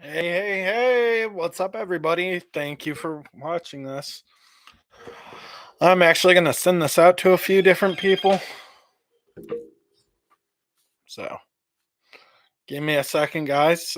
Hey, what's up, everybody? Thank you for watching this. I'm actually going to send this out to a few different people. So, give me a second, guys.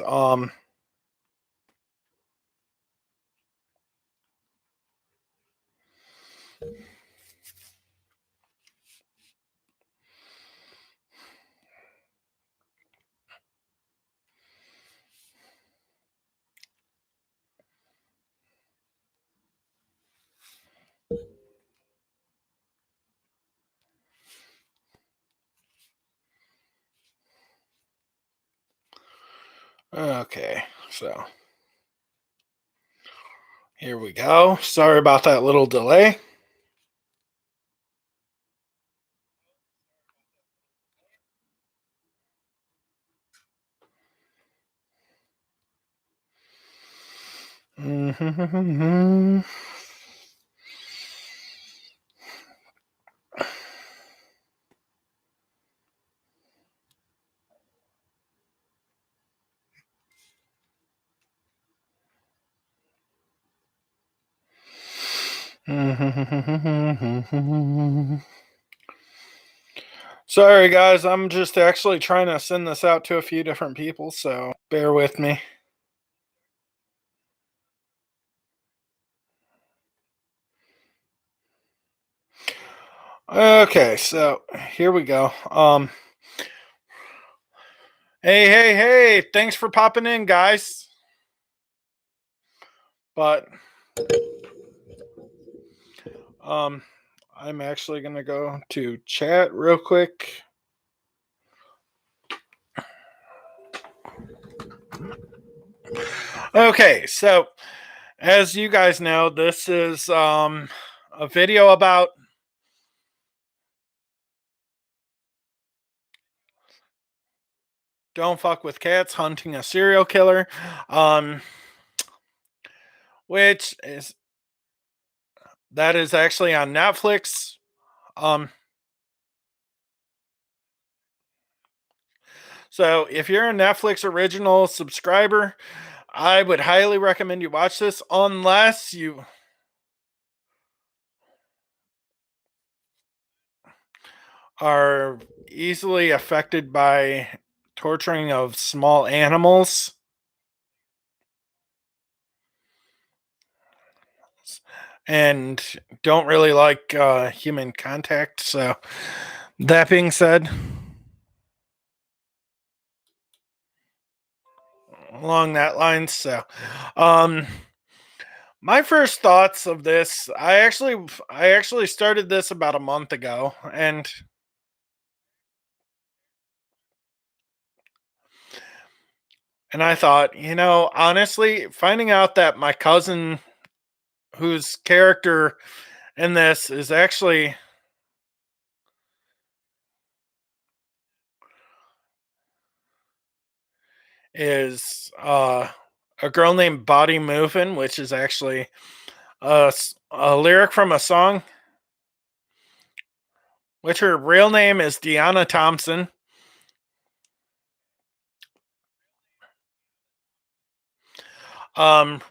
Okay, so here we go. Sorry about that little delay. Sorry, guys. I'm just actually trying to send this out to a few different people, so bear with me. Okay, so here we go. Hey, thanks for popping in, guys. But I'm actually gonna go to chat real quick. Okay, so as you guys know, this is a video about don't fuck with cats hunting a serial killer, which is that is actually on Netflix. Um, so if you're a Netflix original subscriber, I would highly recommend you watch this unless you are easily affected by torturing of small animals. And don't really like human contact. So, that being said, along that line, so um, my first thoughts of this, I actually started this about a month ago, and I thought, honestly, finding out that my cousin, whose character in this is a girl named Body Movin', which is actually a lyric from a song, which her real name is Deanna Thompson.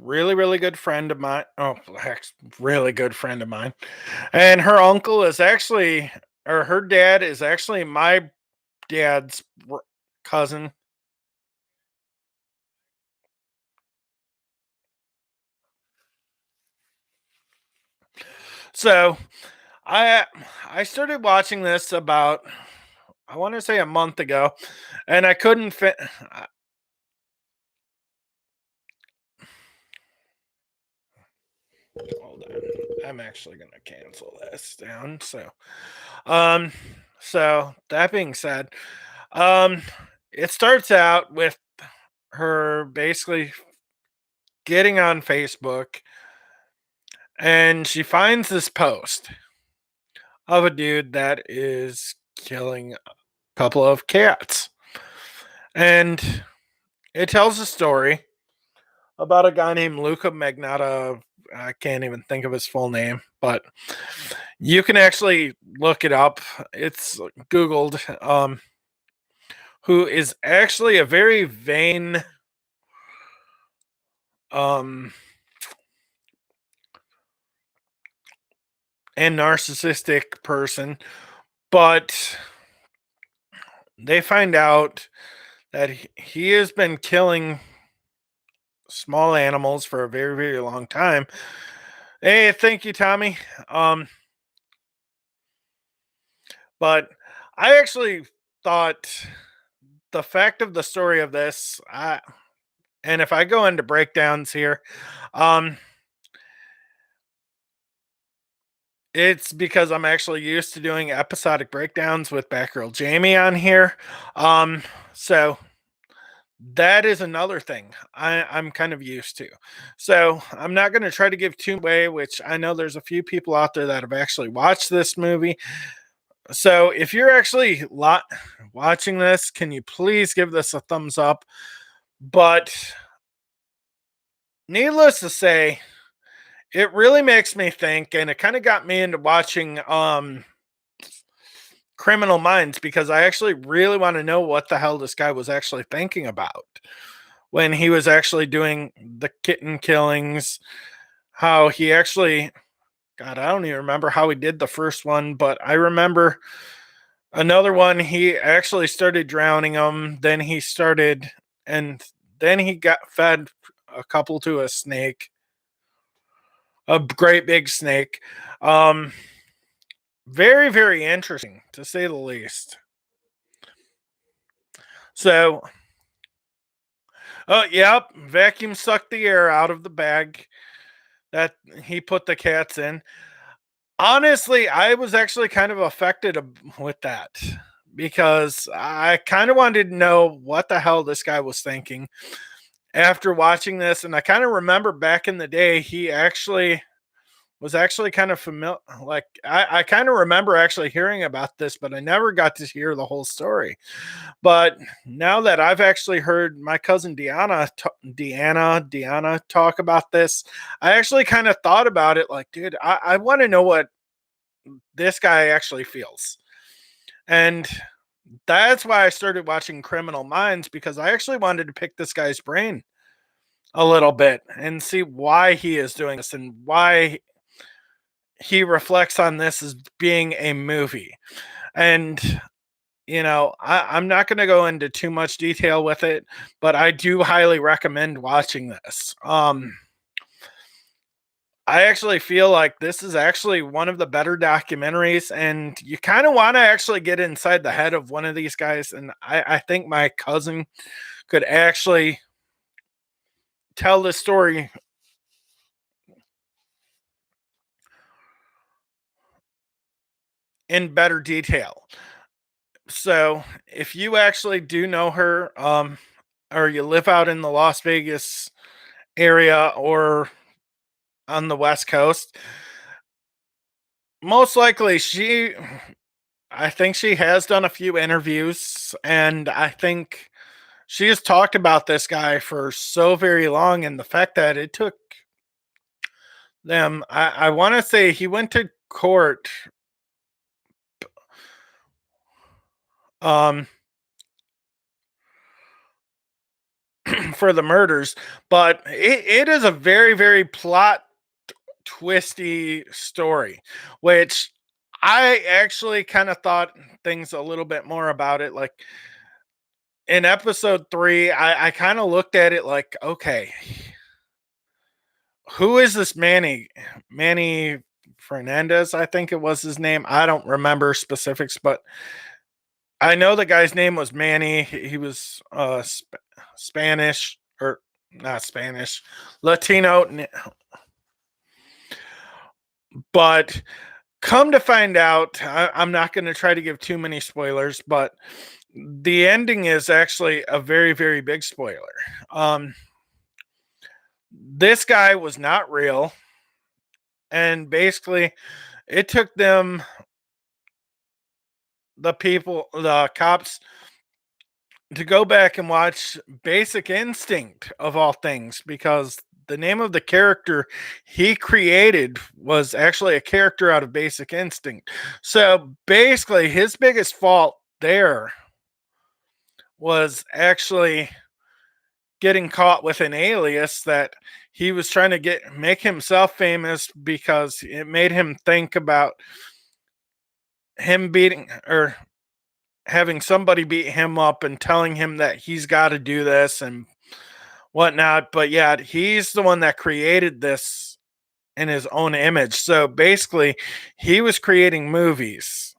Really good friend of mine. Oh, really good friend of mine. And her uncle is actually, or her dad is actually my dad's cousin. So I I started watching this about, I want to say, a month ago, and I couldn't fit. Hold on, I'm actually gonna cancel this down. Um, so that being said, um, it starts out with her basically getting on Facebook, and she finds this post of a dude that is killing a couple of cats. And it tells a story about a guy named Luca Magnotta. I can't even think of his full name, but you can actually look it up. It's Googled. Who is actually a very vain and narcissistic person, but they find out that he has been killing small animals for a very, very long time. Hey, thank you, Tommy. But I actually thought the fact of the story of this, and if I go into breakdowns here, um, it's because I'm actually used to doing episodic breakdowns with Batgirljamie on here. So that is another thing I'm kind of used to. So I'm not going to try to give too away, which I know there's a few people out there that have actually watched this movie. So if you're actually watching this, can you please give this a thumbs up? But needless to say, it really makes me think, and it kind of got me into watching Criminal Minds, because I actually really want to know what the hell this guy was actually thinking about when he was actually doing the kitten killings. How he actually, God, I don't even remember how he did the first one, but I remember another one, he actually started drowning them. And then he got fed a couple to a snake, a great big snake. Um, Very, very interesting to say the least. So, oh, yep, vacuum sucked the air out of the bag that he put the cats in. Honestly, I was actually kind of affected with that because I kind of wanted to know what the hell this guy was thinking after watching this. And I kind of remember back in the day, he actually was actually kind of familiar. Like, I kind of remember actually hearing about this, but I never got to hear the whole story. But now that I've actually heard my cousin Deanna talk about this, I actually kind of thought about it like, dude, I want to know what this guy actually feels. And that's why I started watching Criminal Minds, because I actually wanted to pick this guy's brain a little bit and see why he is doing this and why he reflects on this as being a movie. And I'm not going to go into too much detail with it, but I do highly recommend watching this. I actually feel like this is actually one of the better documentaries, and you kind of want to actually get inside the head of one of these guys. And I think my cousin could actually tell the story in better detail. So if you actually do know her, or you live out in the Las Vegas area or on the West Coast, most likely I think she has done a few interviews, and I think she has talked about this guy for so very long. And the fact that it took them, I want to say he went to court um, for the murders, but it is a very, very plot twisty story, which I actually kind of thought things a little bit more about it. Like in episode 3, I kind of looked at it like, okay, who is this Manny Fernandez? I think it was his name. I don't remember specifics, but I know the guy's name was Manny. He was Spanish, or not Spanish, Latino, but come to find out, I'm not going to try to give too many spoilers, but the ending is actually a very, very big spoiler. Um, this guy was not real, and basically, it took them, the cops, to go back and watch Basic Instinct of all things, because the name of the character he created was actually a character out of Basic Instinct. So basically, his biggest fault there was actually getting caught with an alias that he was trying to make himself famous because it made him think about him beating or having somebody beat him up and telling him that he's got to do this and whatnot. But yeah, he's the one that created this in his own image. So basically, he was creating movies.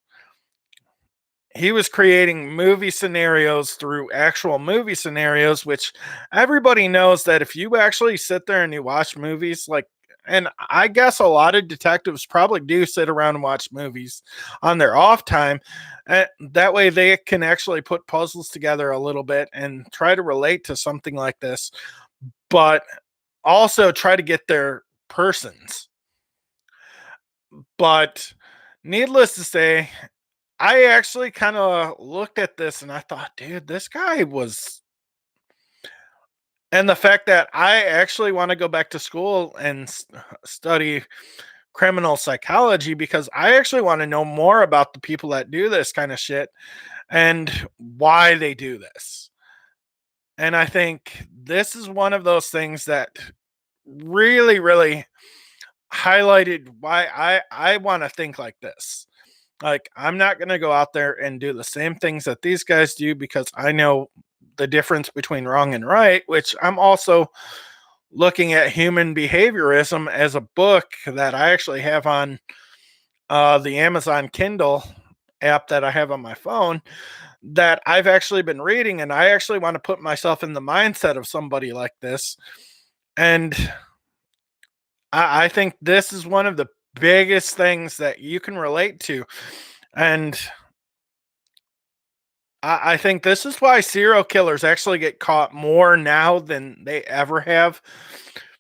He was creating movie scenarios through actual movie scenarios, which everybody knows that if you actually sit there and you watch movies, like, and I guess a lot of detectives probably do sit around and watch movies on their off time. That way they can actually put puzzles together a little bit and try to relate to something like this, but also try to get their persons. But needless to say, I actually kind of looked at this and I thought, dude, this guy was. And the fact that I actually want to go back to school and study criminal psychology because I actually want to know more about the people that do this kind of shit and why they do this. And I think this is one of those things that really, really highlighted why I want to think like this. Like, I'm not going to go out there and do the same things that these guys do because I know the difference between wrong and right, which I'm also looking at human behaviorism as a book that I actually have on the Amazon Kindle app that I have on my phone that I've actually been reading. And I actually want to put myself in the mindset of somebody like this. And I think this is one of the biggest things that you can relate to. And I think this is why serial killers actually get caught more now than they ever have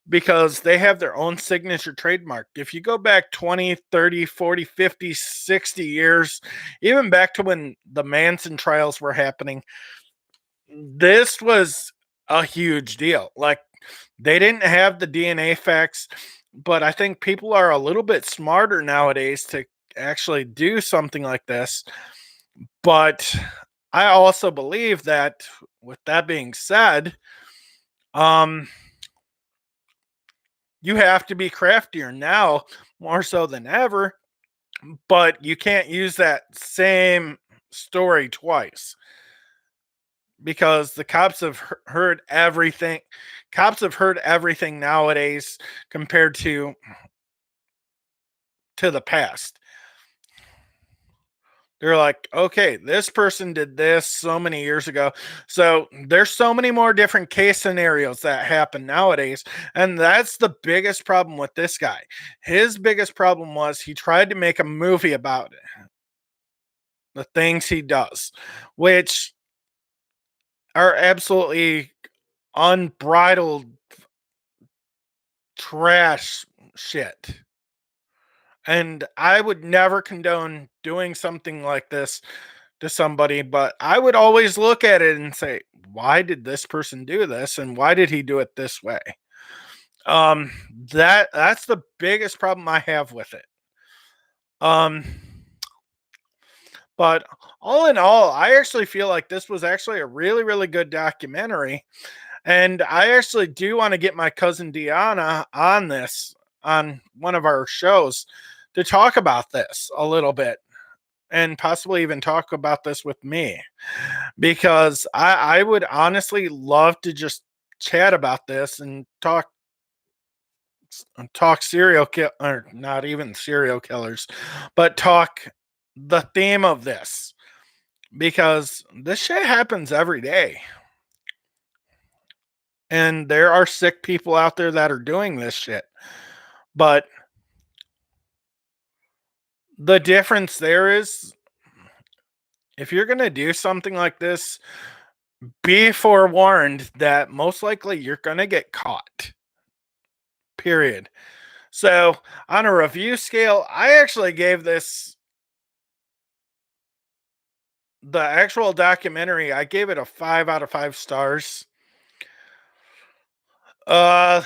because they have their own signature trademark. If you go back 20, 30, 40, 50, 60 years, even back to when the Manson trials were happening, this was a huge deal. Like, they didn't have the DNA facts, but I think people are a little bit smarter nowadays to actually do something like this. But I also believe that with that being said, um, you have to be craftier now more so than ever, but you can't use that same story twice because the cops have heard everything. Cops have heard everything nowadays compared to the past. They're like, okay, this person did this so many years ago. So there's so many more different case scenarios that happen nowadays. And that's the biggest problem with this guy. His biggest problem was he tried to make a movie about it, the things he does, which are absolutely unbridled trash shit. And I would never condone doing something like this to somebody, but I would always look at it and say, why did this person do this and why did he do it this way? Um that's the biggest problem I have with it. Um but all in all, I actually feel like this was actually a really, really good documentary. And I actually do want to get my cousin Deanna on this on one of our shows to talk about this a little bit and possibly even talk about this with me because I would honestly love to just chat about this and talk serial kill or not even serial killers, but talk the theme of this because this shit happens every day. And there are sick people out there that are doing this shit. But the difference there is if you're going to do something like this, be forewarned that most likely you're going to get caught. Period. So, on a review scale, I actually gave this the actual documentary, I gave it a 5 out of 5 stars. Uh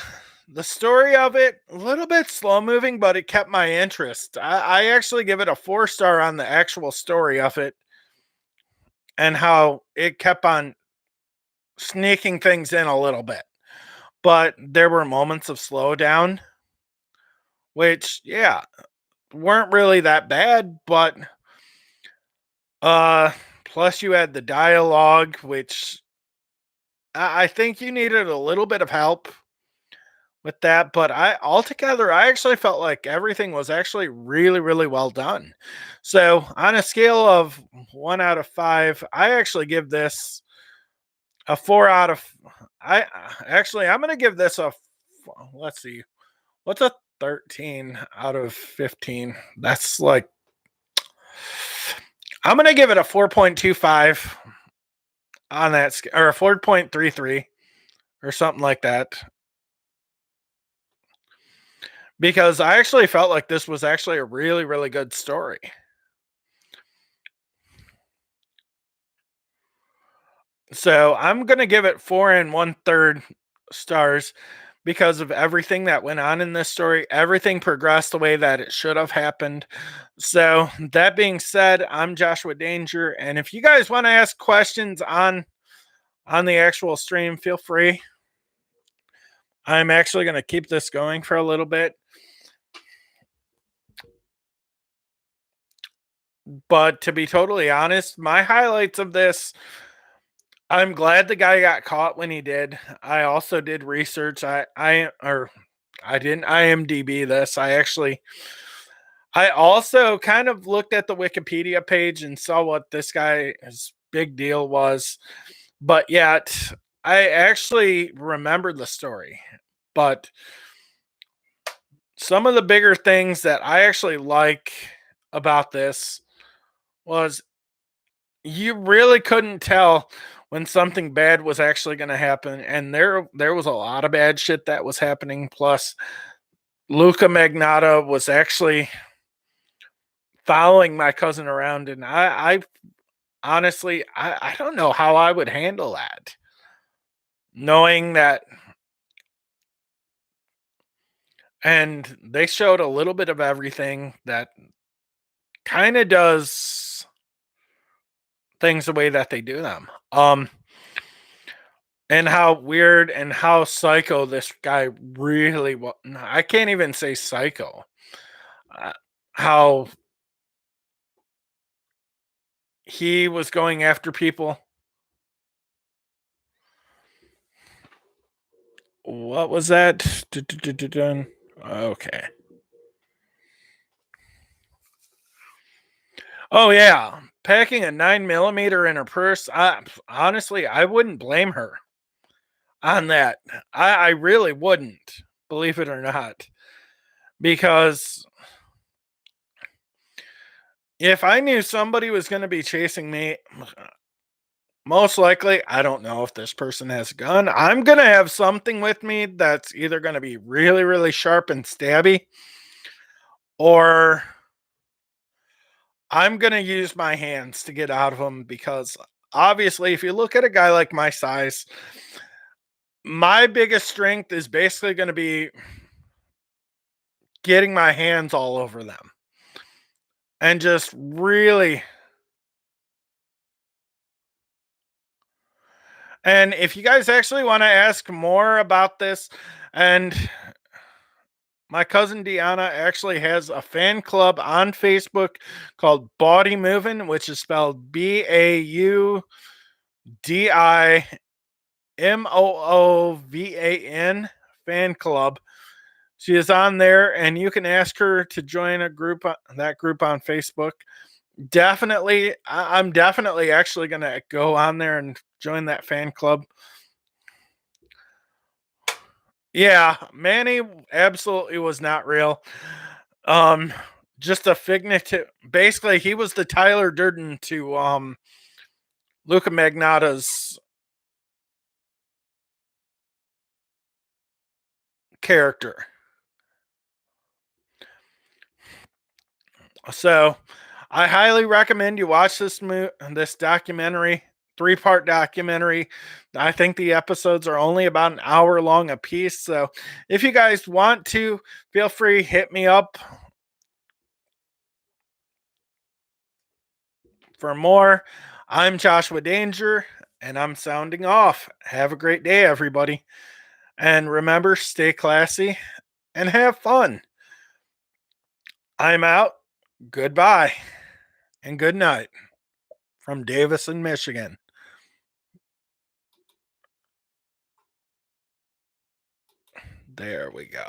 the story of it a little bit slow moving, but it kept my interest. I actually give it a 4 star on the actual story of it and how it kept on sneaking things in a little bit. But there were moments of slowdown, which, yeah, weren't really that bad, but uh plus you had the dialogue, which I think you needed a little bit of help with that, but I altogether I actually felt like everything was actually really, really well done. So on a scale of 1 out of 5, I actually give this a 4 out of. I actually I'm gonna give this a. Let's see, what's a 13 out of 15? That's like I'm gonna give it a 4.25 on that or a 4.33 or something like that, because I actually felt like this was actually a really, really good story. So I'm gonna give it 4 and 1/3 stars because of everything that went on in this story. Everything progressed the way that it should have happened. So that being said, I'm Joshua Danger, and if you guys want to ask questions on the actual stream, feel free. I'm actually going to keep this going for a little bit. But to be totally honest, my highlights of this, I'm glad the guy got caught when he did. I also did research. I didn't IMDb this. I also kind of looked at the Wikipedia page and saw what this guy's big deal was. But yet, I actually remembered the story. But some of the bigger things that I actually like about this was you really couldn't tell when something bad was actually going to happen, and there was a lot of bad shit that was happening. Plus, Luca Magnotta was actually following my cousin around, and I honestly I don't know how I would handle that, knowing that. And they showed a little bit of everything that kind of does things the way that they do them. And how weird and how psycho this guy really was. I can't even say psycho. Uh, how he was going after people. What was that? Okay. Oh yeah, packing a 9mm in her purse. Honestly, I wouldn't blame her on that. I really wouldn't, believe it or not, because if I knew somebody was going to be chasing me, most likely, I don't know if this person has a gun. I'm going to have something with me that's either going to be really, really sharp and stabby, or I'm going to use my hands to get out of them, because obviously, if you look at a guy like my size, my biggest strength is basically going to be getting my hands all over them and just really. And if you guys actually want to ask more about this, and my cousin Deanna actually has a fan club on Facebook called Body Movin', which is spelled BAUDIMOOVAN fan club. She is on there, and you can ask her to join that group on Facebook. Definitely, I'm definitely actually going to go on there and join that fan club. Yeah, Manny absolutely was not real. Um, just a figment. Basically, he was the Tyler Durden to Luca Magnotta's character. So, I highly recommend you watch this documentary, 3-part documentary. I think the episodes are only about an hour long a piece. So, if you guys want to, feel free, hit me up for more. I'm Joshua Danger, and I'm sounding off. Have a great day, everybody. And remember, stay classy and have fun. I'm out. Goodbye and good night from Davison, Michigan. There we go.